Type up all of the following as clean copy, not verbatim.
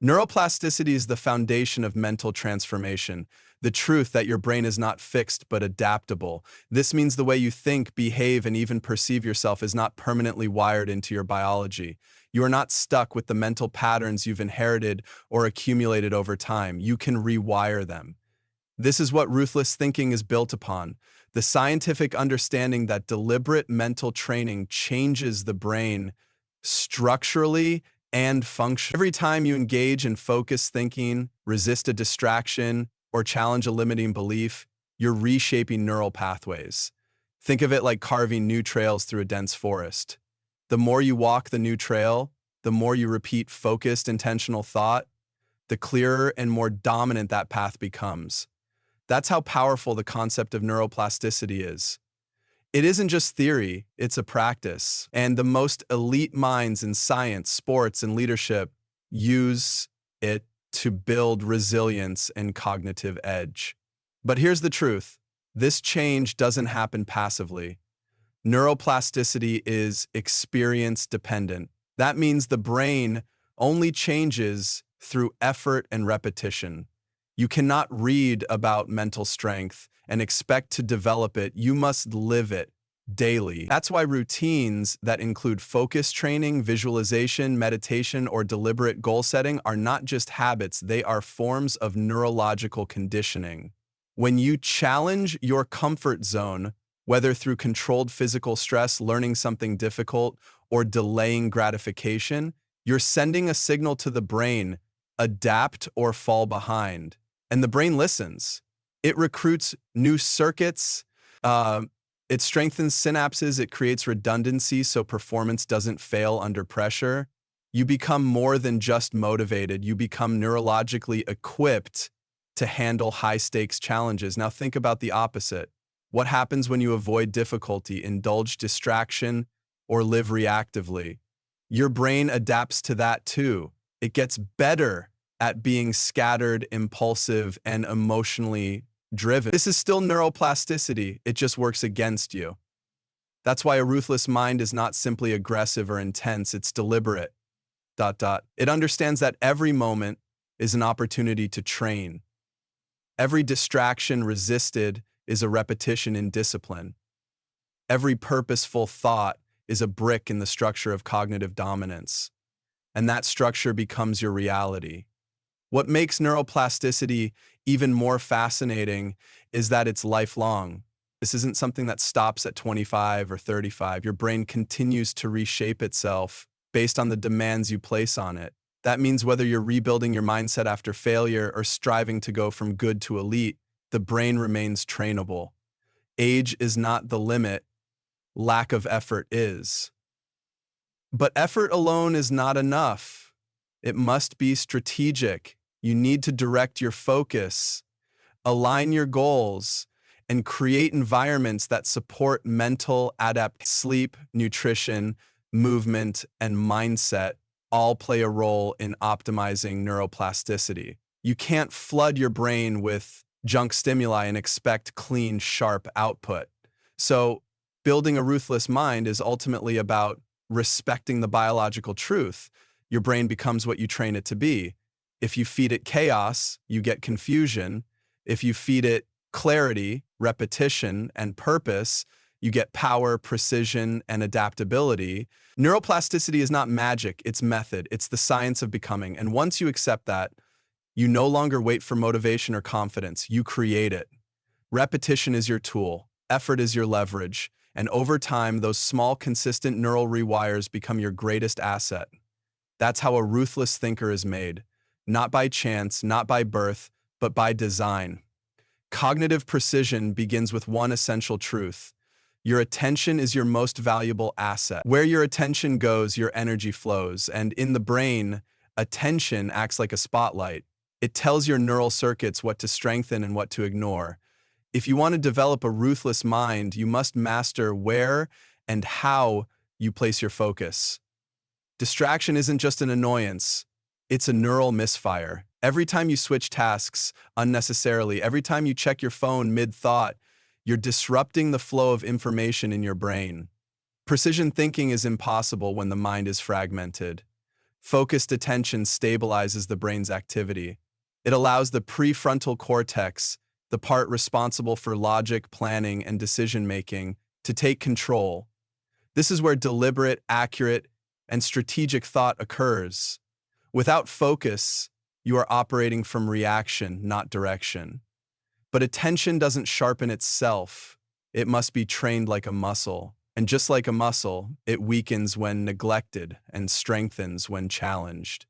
Neuroplasticity is the foundation of mental transformation, the truth that your brain is not fixed but adaptable. This means the way you think, behave, and even perceive yourself is not permanently wired into your biology. You are not stuck with the mental patterns you've inherited or accumulated over time. You can rewire them. This is what ruthless thinking is built upon, the scientific understanding that deliberate mental training changes the brain structurally and functionally. Every time you engage in focused thinking, resist a distraction, or challenge a limiting belief, you're reshaping neural pathways. Think of it like carving new trails through a dense forest. The more you walk the new trail, the more you repeat focused, intentional thought, the clearer and more dominant that path becomes. That's how powerful the concept of neuroplasticity is. It isn't just theory, it's a practice. And the most elite minds in science, sports, and leadership use it to build resilience and cognitive edge. But here's the truth. This change doesn't happen passively. Neuroplasticity is experience dependent. That means the brain only changes through effort and repetition. You cannot read about mental strength and expect to develop it. You must live it daily. That's why routines that include focus training, visualization, meditation, or deliberate goal setting are not just habits, they are forms of neurological conditioning. When you challenge your comfort zone, whether through controlled physical stress, learning something difficult, or delaying gratification, you're sending a signal to the brain, adapt or fall behind. And the brain listens. It recruits new circuits, it strengthens synapses, it creates redundancy so performance doesn't fail under pressure. You become more than just motivated, you become neurologically equipped to handle high-stakes challenges. Now think about the opposite. What happens when you avoid difficulty, indulge distraction, or live reactively? Your brain adapts to that too. It gets better at being scattered, impulsive, and emotionally driven. This is still neuroplasticity, it just works against you. That's why a ruthless mind is not simply aggressive or intense, it's deliberate. It understands that every moment is an opportunity to train. Every distraction resisted is a repetition in discipline. Every purposeful thought is a brick in the structure of cognitive dominance. And that structure becomes your reality. What makes neuroplasticity even more fascinating is that it's lifelong. This isn't something that stops at 25 or 35. Your brain continues to reshape itself based on the demands you place on it. That means whether you're rebuilding your mindset after failure or striving to go from good to elite, the brain remains trainable. Age is not the limit, lack of effort is. But effort alone is not enough. It must be strategic. You need to direct your focus, align your goals, and create environments that support mental adaptation. Sleep, nutrition, movement, and mindset all play a role in optimizing neuroplasticity. You can't flood your brain with junk stimuli and expect clean, sharp output. So, building a ruthless mind is ultimately about respecting the biological truth. Your brain becomes what you train it to be. If you feed it chaos, you get confusion. If you feed it clarity, repetition, and purpose, you get power, precision, and adaptability. Neuroplasticity is not magic, it's method. It's the science of becoming. And once you accept that, you no longer wait for motivation or confidence. You create it. Repetition is your tool. Effort is your leverage. And over time, those small, consistent neural rewires become your greatest asset. That's how a ruthless thinker is made. Not by chance, not by birth, but by design. Cognitive precision begins with one essential truth. Your attention is your most valuable asset. Where your attention goes, your energy flows. And in the brain, attention acts like a spotlight. It tells your neural circuits what to strengthen and what to ignore. If you want to develop a ruthless mind, you must master where and how you place your focus. Distraction isn't just an annoyance. It's a neural misfire. Every time you switch tasks unnecessarily, every time you check your phone mid-thought, you're disrupting the flow of information in your brain. Precision thinking is impossible when the mind is fragmented. Focused attention stabilizes the brain's activity. It allows the prefrontal cortex, the part responsible for logic, planning, and decision-making, to take control. This is where deliberate, accurate, and strategic thought occurs. Without focus, you are operating from reaction, not direction. But attention doesn't sharpen itself. It must be trained like a muscle. And just like a muscle, it weakens when neglected and strengthens when challenged.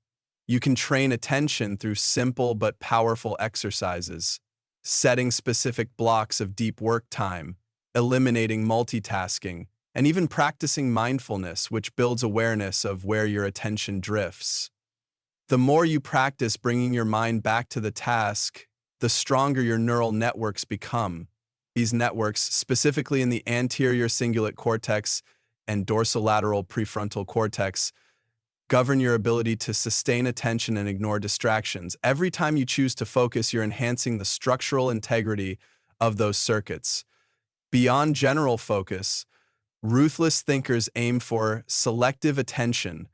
You can train attention through simple but powerful exercises, setting specific blocks of deep work time, eliminating multitasking, and even practicing mindfulness, which builds awareness of where your attention drifts. The more you practice bringing your mind back to the task, the stronger your neural networks become. These networks, specifically in the anterior cingulate cortex and dorsolateral prefrontal cortex, govern your ability to sustain attention and ignore distractions. Every time you choose to focus, you're enhancing the structural integrity of those circuits. Beyond general focus, ruthless thinkers aim for selective attention,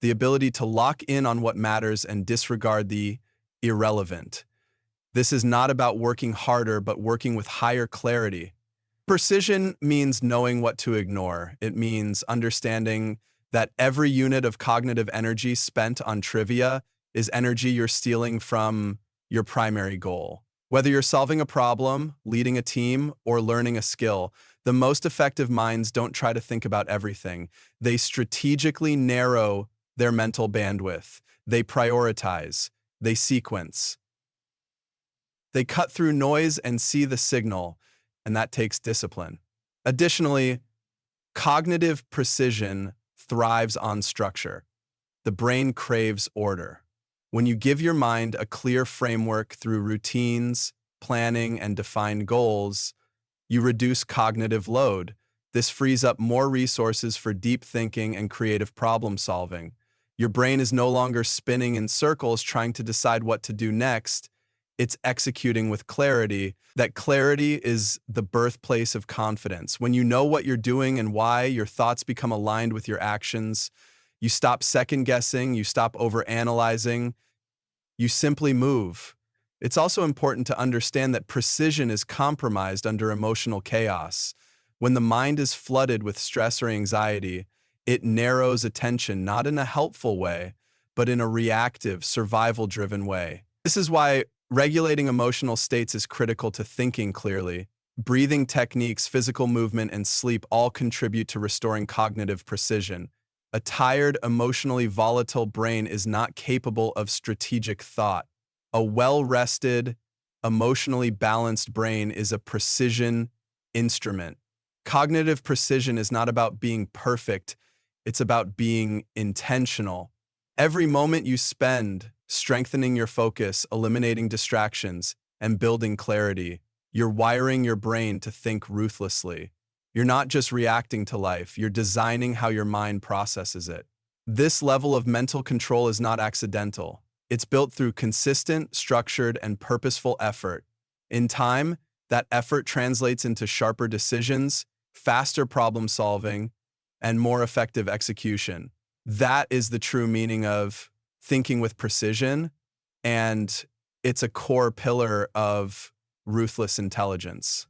the ability to lock in on what matters and disregard the irrelevant. This is not about working harder, but working with higher clarity. Precision means knowing what to ignore. It means understanding that every unit of cognitive energy spent on trivia is energy you're stealing from your primary goal. Whether you're solving a problem, leading a team, or learning a skill, the most effective minds don't try to think about everything. They strategically narrow their mental bandwidth. They prioritize. They sequence. They cut through noise and see the signal, and that takes discipline. Additionally, cognitive precision thrives on structure. The brain craves order. When you give your mind a clear framework through routines, planning, and defined goals, you reduce cognitive load. This frees up more resources for deep thinking and creative problem solving. Your brain is no longer spinning in circles trying to decide what to do next. It's executing with clarity. That clarity is the birthplace of confidence. When you know what you're doing and why, your thoughts become aligned with your actions. You stop second-guessing, you stop overanalyzing, you simply move. It's also important to understand that precision is compromised under emotional chaos. When the mind is flooded with stress or anxiety, it narrows attention not in a helpful way, but in a reactive, survival-driven way. This is why regulating emotional states is critical to thinking clearly. Breathing techniques, physical movement, and sleep all contribute to restoring cognitive precision. A tired, emotionally volatile brain is not capable of strategic thought. A well-rested, emotionally balanced brain is a precision instrument. Cognitive precision is not about being perfect, it's about being intentional. Every moment you spend strengthening your focus, eliminating distractions, and building clarity, you're wiring your brain to think ruthlessly. You're not just reacting to life, you're designing how your mind processes it. This level of mental control is not accidental. It's built through consistent, structured, and purposeful effort. In time, that effort translates into sharper decisions, faster problem solving, and more effective execution. That is the true meaning of thinking with precision, and it's a core pillar of ruthless intelligence.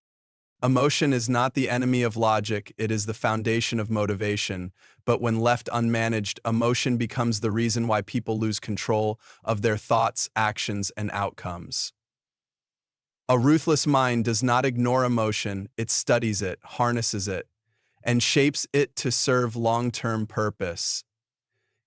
Emotion is not the enemy of logic, it is the foundation of motivation. But when left unmanaged, emotion becomes the reason why people lose control of their thoughts, actions, and outcomes. A ruthless mind does not ignore emotion, it studies it, harnesses it, and shapes it to serve long-term purpose.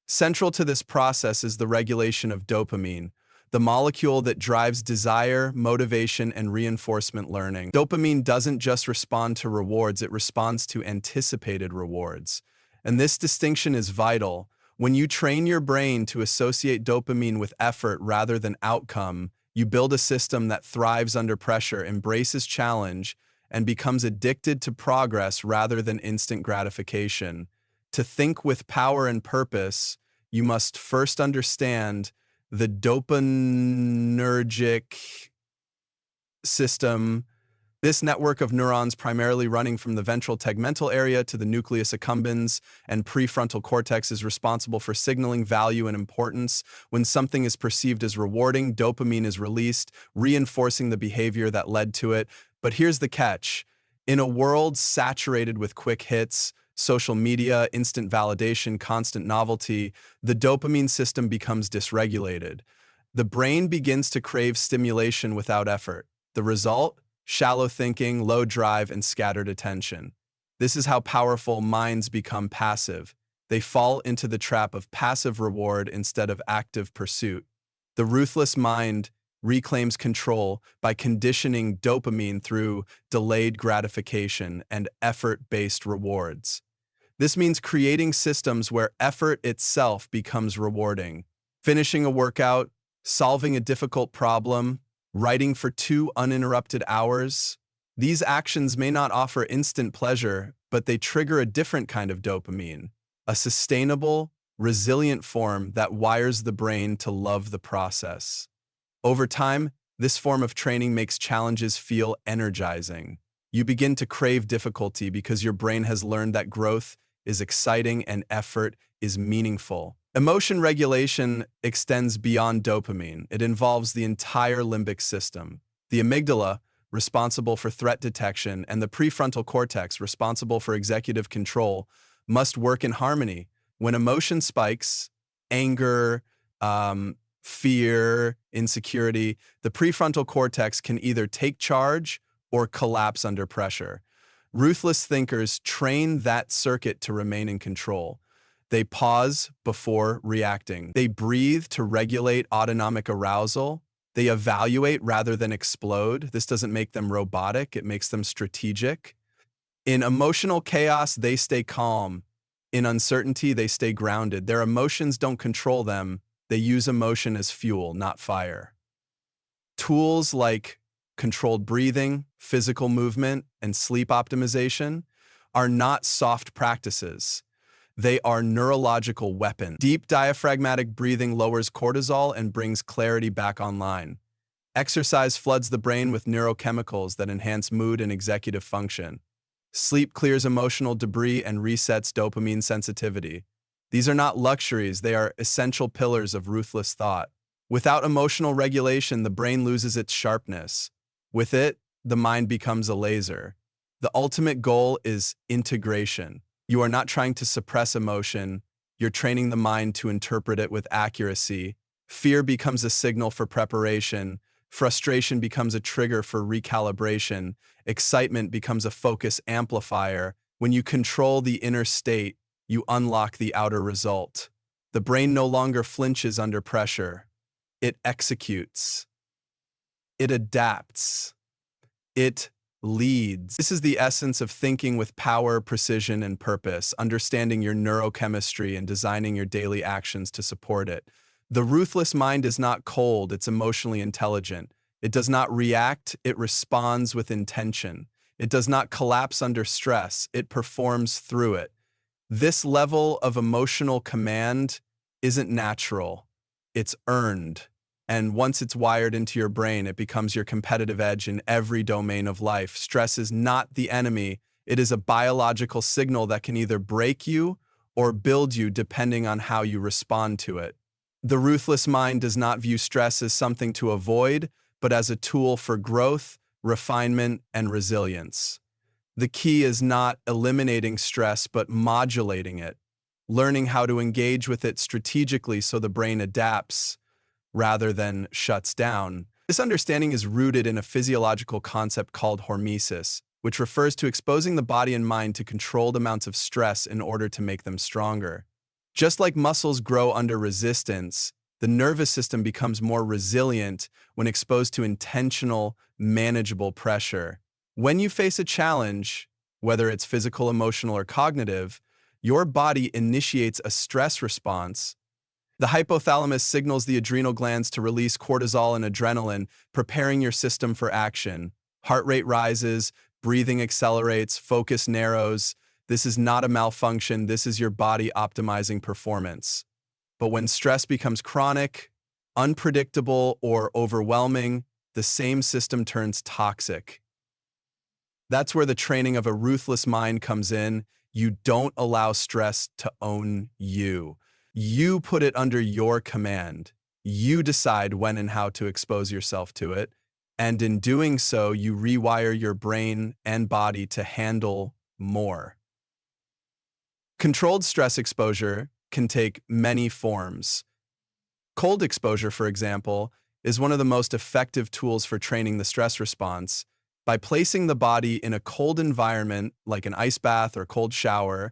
Central to this process is the regulation of dopamine, the molecule that drives desire, motivation, and reinforcement learning. Dopamine doesn't just respond to rewards, it responds to anticipated rewards. And this distinction is vital. When you train your brain to associate dopamine with effort rather than outcome, you build a system that thrives under pressure, embraces challenge, and becomes addicted to progress rather than instant gratification. To think with power and purpose, you must first understand the dopaminergic system This network of neurons, primarily running from the ventral tegmental area to the nucleus accumbens and prefrontal cortex, is responsible for signaling value and importance. When something is perceived as rewarding, dopamine is released, reinforcing the behavior that led to it. But here's the catch. In a world saturated with quick hits, social media, instant validation, constant novelty, the dopamine system becomes dysregulated. The brain begins to crave stimulation without effort. The result? Shallow thinking, low drive, and scattered attention. This is how powerful minds become passive. They fall into the trap of passive reward instead of active pursuit. The ruthless mind reclaims control by conditioning dopamine through delayed gratification and effort-based rewards. This means creating systems where effort itself becomes rewarding. Finishing a workout, solving a difficult problem, writing for 2 uninterrupted hours. These actions may not offer instant pleasure, but they trigger a different kind of dopamine, a sustainable, resilient form that wires the brain to love the process. Over time, this form of training makes challenges feel energizing. You begin to crave difficulty because your brain has learned that growth is exciting and effort is meaningful. Emotion regulation extends beyond dopamine. It involves the entire limbic system. The amygdala, responsible for threat detection, and the prefrontal cortex, responsible for executive control, must work in harmony. When emotion spikes, anger, fear, insecurity, the prefrontal cortex can either take charge or collapse under pressure. Ruthless thinkers train that circuit to remain in control. They pause before reacting. They breathe to regulate autonomic arousal. They evaluate rather than explode. This doesn't make them robotic, it makes them strategic. In emotional chaos, they stay calm. In uncertainty, they stay grounded. Their emotions don't control them. They use emotion as fuel, not fire. Tools like controlled breathing, physical movement, and sleep optimization are not soft practices. They are neurological weapons. Deep diaphragmatic breathing lowers cortisol and brings clarity back online. Exercise floods the brain with neurochemicals that enhance mood and executive function. Sleep clears emotional debris and resets dopamine sensitivity. These are not luxuries, they are essential pillars of ruthless thought. Without emotional regulation, the brain loses its sharpness. With it, the mind becomes a laser. The ultimate goal is integration. You are not trying to suppress emotion, you're training the mind to interpret it with accuracy. Fear becomes a signal for preparation. Frustration becomes a trigger for recalibration. Excitement becomes a focus amplifier. When you control the inner state, you unlock the outer result. The brain no longer flinches under pressure. It executes. It adapts. It leads. This is the essence of thinking with power, precision, and purpose, understanding your neurochemistry and designing your daily actions to support it. The ruthless mind is not cold, it's emotionally intelligent. It does not react, it responds with intention. It does not collapse under stress, it performs through it. This level of emotional command isn't natural, it's earned. And once it's wired into your brain, it becomes your competitive edge in every domain of life. Stress is not the enemy. It is a biological signal that can either break you or build you depending on how you respond to it. The ruthless mind does not view stress as something to avoid, but as a tool for growth, refinement, and resilience. The key is not eliminating stress, but modulating it, learning how to engage with it strategically so the brain adapts rather than shuts down. This understanding is rooted in a physiological concept called hormesis, which refers to exposing the body and mind to controlled amounts of stress in order to make them stronger. Just like muscles grow under resistance, the nervous system becomes more resilient when exposed to intentional, manageable pressure. When you face a challenge, whether it's physical, emotional, or cognitive, your body initiates a stress response. The hypothalamus signals the adrenal glands to release cortisol and adrenaline, preparing your system for action. Heart rate rises, breathing accelerates, focus narrows. This is not a malfunction, this is your body optimizing performance. But when stress becomes chronic, unpredictable, or overwhelming, the same system turns toxic. That's where the training of a ruthless mind comes in. You don't allow stress to own you. You put it under your command. You decide when and how to expose yourself to it. And in doing so, you rewire your brain and body to handle more. Controlled stress exposure can take many forms. Cold exposure, for example, is one of the most effective tools for training the stress response. By placing the body in a cold environment, like an ice bath or cold shower,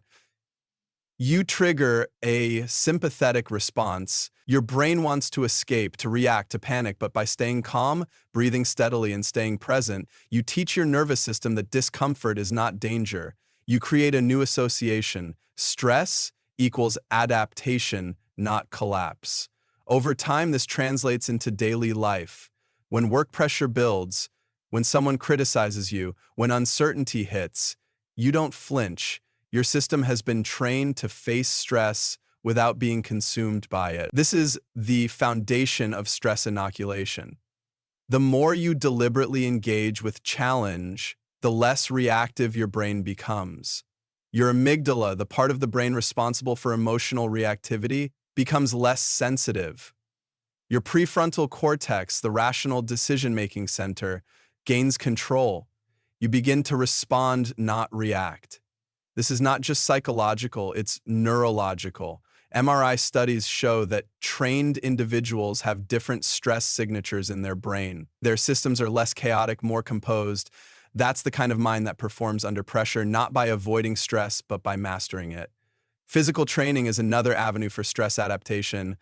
you trigger a sympathetic response. Your brain wants to escape, to react, to panic, but by staying calm, breathing steadily, and staying present, you teach your nervous system that discomfort is not danger. You create a new association. Stress equals adaptation, not collapse. Over time, this translates into daily life. When work pressure builds, when someone criticizes you, when uncertainty hits, you don't flinch. Your system has been trained to face stress without being consumed by it. This is the foundation of stress inoculation. The more you deliberately engage with challenge, the less reactive your brain becomes. Your amygdala, the part of the brain responsible for emotional reactivity, becomes less sensitive. Your prefrontal cortex, the rational decision-making center, gains control. You begin to respond, not react. This is not just psychological, it's neurological. MRI studies show that trained individuals have different stress signatures in their brain. Their systems are less chaotic, more composed. That's the kind of mind that performs under pressure, not by avoiding stress, but by mastering it. Physical training is another avenue for stress adaptation.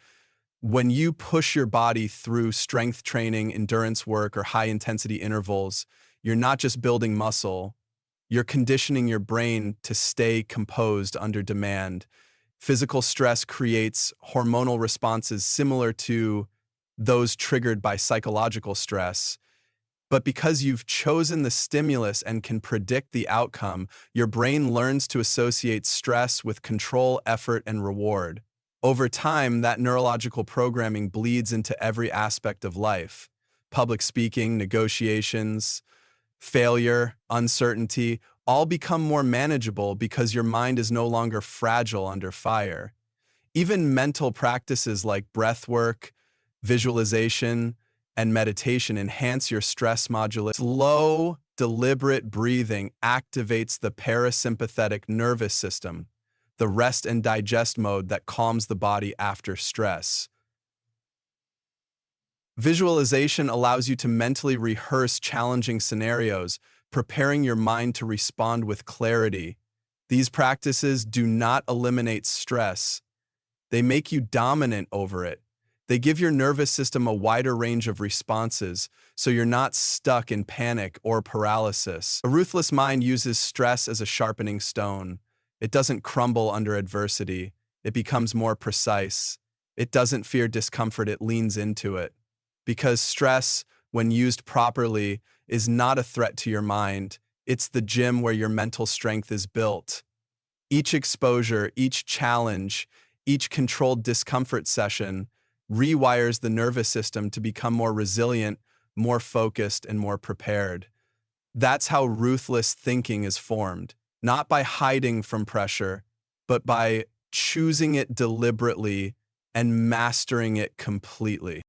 When you push your body through strength training, endurance work, or high-intensity intervals, you're not just building muscle, you're conditioning your brain to stay composed under demand. Physical stress creates hormonal responses similar to those triggered by psychological stress. But because you've chosen the stimulus and can predict the outcome, your brain learns to associate stress with control, effort, and reward. Over time, that neurological programming bleeds into every aspect of life. Public speaking, negotiations, failure, uncertainty, all become more manageable because your mind is no longer fragile under fire. Even mental practices like breath work, visualization, and meditation enhance your stress modulation. Slow, deliberate breathing activates the parasympathetic nervous system, the rest and digest mode that calms the body after stress. Visualization allows you to mentally rehearse challenging scenarios, preparing your mind to respond with clarity. These practices do not eliminate stress. They make you dominant over it. They give your nervous system a wider range of responses, so you're not stuck in panic or paralysis. A ruthless mind uses stress as a sharpening stone. It doesn't crumble under adversity. It becomes more precise. It doesn't fear discomfort, it leans into it. Because stress, when used properly, is not a threat to your mind. It's the gym where your mental strength is built. Each exposure, each challenge, each controlled discomfort session rewires the nervous system to become more resilient, more focused, and more prepared. That's how ruthless thinking is formed, not by hiding from pressure, but by choosing it deliberately and mastering it completely.